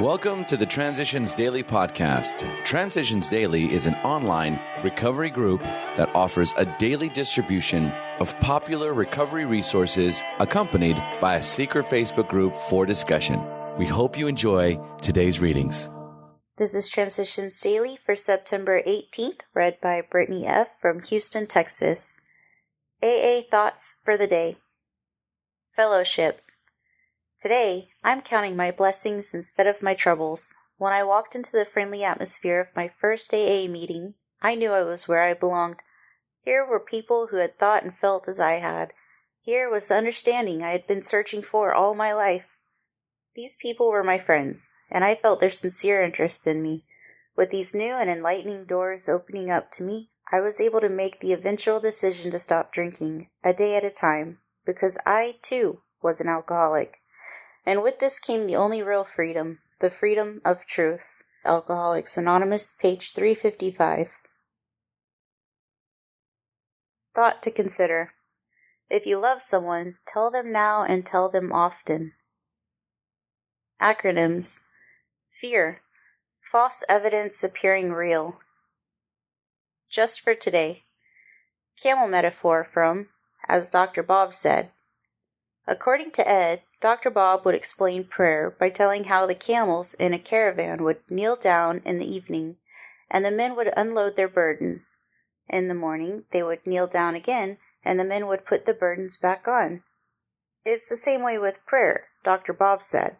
Welcome to the Transitions Daily podcast. Transitions Daily is an online recovery group that offers a daily distribution of popular recovery resources accompanied by a secret Facebook group for discussion. We hope you enjoy today's readings. This is Transitions Daily for September 18th, read by Brittany F. from Houston, Texas. AA Thoughts for the Day. Fellowship. Today, I'm counting my blessings instead of my troubles. When I walked into the friendly atmosphere of my first AA meeting, I knew I was where I belonged. Here were people who had thought and felt as I had. Here was the understanding I had been searching for all my life. These people were my friends, and I felt their sincere interest in me. With these new and enlightening doors opening up to me, I was able to make the eventual decision to stop drinking, a day at a time, because I, too, was an alcoholic. And with this came the only real freedom, the freedom of truth. Alcoholics Anonymous, page 355. Thought to consider. If you love someone, tell them now and tell them often. Acronyms. Fear. False evidence appearing real. Just for today. Camel metaphor from, as Dr. Bob said. According to Ed, Dr. Bob would explain prayer by telling how the camels in a caravan would kneel down in the evening, and the men would unload their burdens. In the morning, they would kneel down again, and the men would put the burdens back on. It's the same way with prayer, Dr. Bob said.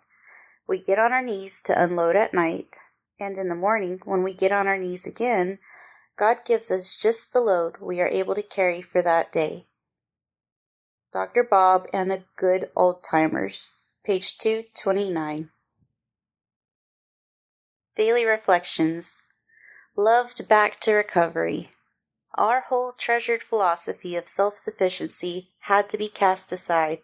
We get on our knees to unload at night, and in the morning, when we get on our knees again, God gives us just the load we are able to carry for that day. Dr. Bob and the Good Old Timers, page 229. Daily Reflections. Loved back to recovery. Our whole treasured philosophy of self-sufficiency had to be cast aside.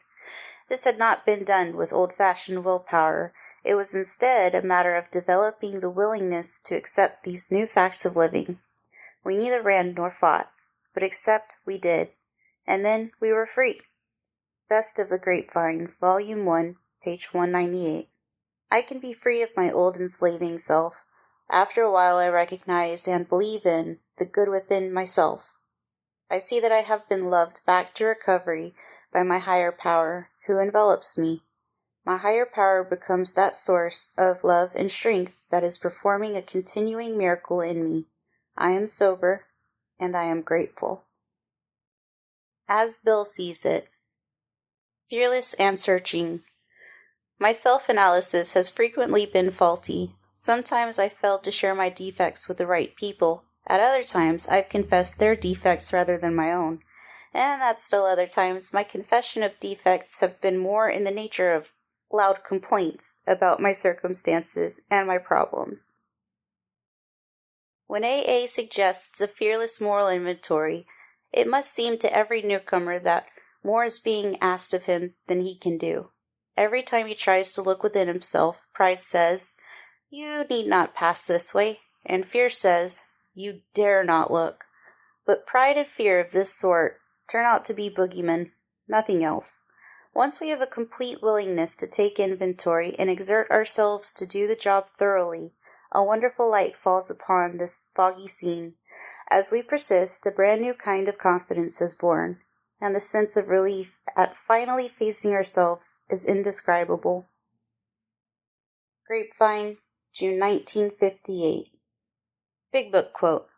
This had not been done with old-fashioned willpower. It was instead a matter of developing the willingness to accept these new facts of living. We neither ran nor fought, but accept we did, and then we were free. Best of the Grapevine, Volume 1, page 198. I can be free of my old enslaving self. After a while I recognize and believe in the good within myself. I see that I have been loved back to recovery by my higher power, who envelops me. My higher power becomes that source of love and strength that is performing a continuing miracle in me. I am sober, and I am grateful. As Bill sees it. Fearless and searching. My self-analysis has frequently been faulty. Sometimes I failed to share my defects with the right people. At other times, I've confessed their defects rather than my own. And at still other times, my confession of defects have been more in the nature of loud complaints about my circumstances and my problems. When AA suggests a fearless moral inventory, it must seem to every newcomer that more is being asked of him than he can do. Every time he tries to look within himself, pride says, "You need not pass this way," and fear says, "You dare not look." But pride and fear of this sort turn out to be boogeymen, nothing else. Once we have a complete willingness to take inventory and exert ourselves to do the job thoroughly, a wonderful light falls upon this foggy scene. As we persist, a brand new kind of confidence is born, and the sense of relief at finally facing ourselves is indescribable. Grapevine, June 1958. Big Book Quote.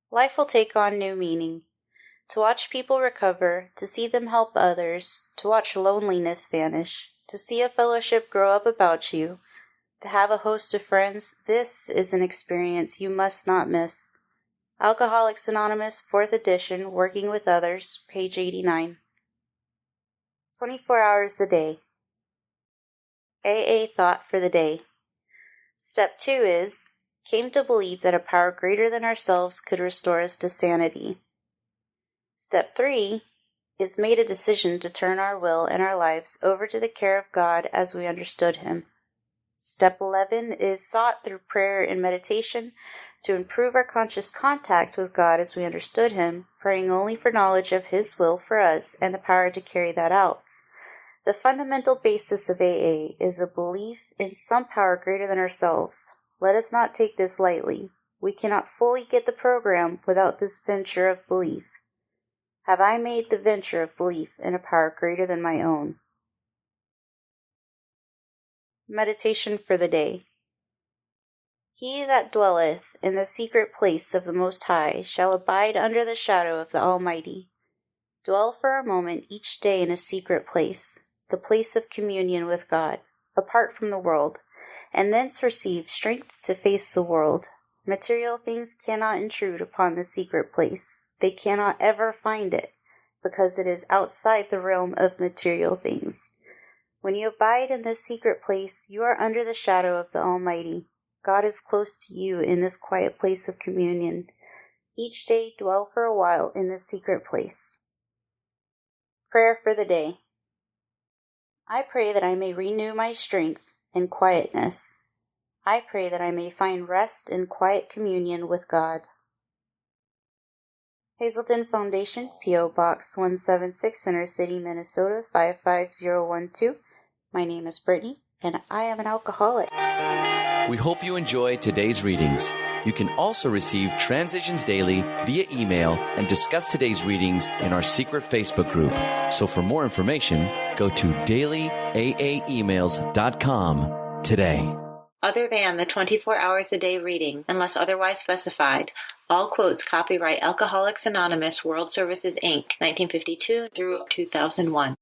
Life will take on new meaning. To watch people recover, to see them help others, to watch loneliness vanish, to see a fellowship grow up about you, to have a host of friends, this is an experience you must not miss. Alcoholics Anonymous, 4th edition, Working with Others, page 89. 24 hours a day. AA Thought for the Day. Step 2 is, came to believe that a power greater than ourselves could restore us to sanity. Step 3 is made a decision to turn our will and our lives over to the care of God as we understood Him. Step 11 is sought through prayer and meditation to improve our conscious contact with God as we understood Him, praying only for knowledge of His will for us and the power to carry that out. The fundamental basis of AA is a belief in some power greater than ourselves. Let us not take this lightly. We cannot fully get the program without this venture of belief. Have I made the venture of belief in a power greater than my own? Meditation for the day. He that dwelleth in the secret place of the Most High shall abide under the shadow of the Almighty. Dwell for a moment each day in a secret place, the place of communion with God, apart from the world, and thence receive strength to face the world. Material things cannot intrude upon the secret place. They cannot ever find it, because it is outside the realm of material things. When you abide in this secret place, you are under the shadow of the Almighty. God is close to you in this quiet place of communion. Each day dwell for a while in this secret place. Prayer for the day. I pray that I may renew my strength in quietness. I pray that I may find rest in quiet communion with God. Hazelton Foundation, P.O. Box 176, Center City, Minnesota 55012. My name is Brittany, and I am an alcoholic. We hope you enjoyed today's readings. You can also receive Transitions Daily via email and discuss today's readings in our secret Facebook group. So for more information, go to dailyaaemails.com today. Other than the 24 hours a day reading, unless otherwise specified, all quotes copyright Alcoholics Anonymous World Services, Inc., 1952 through 2001.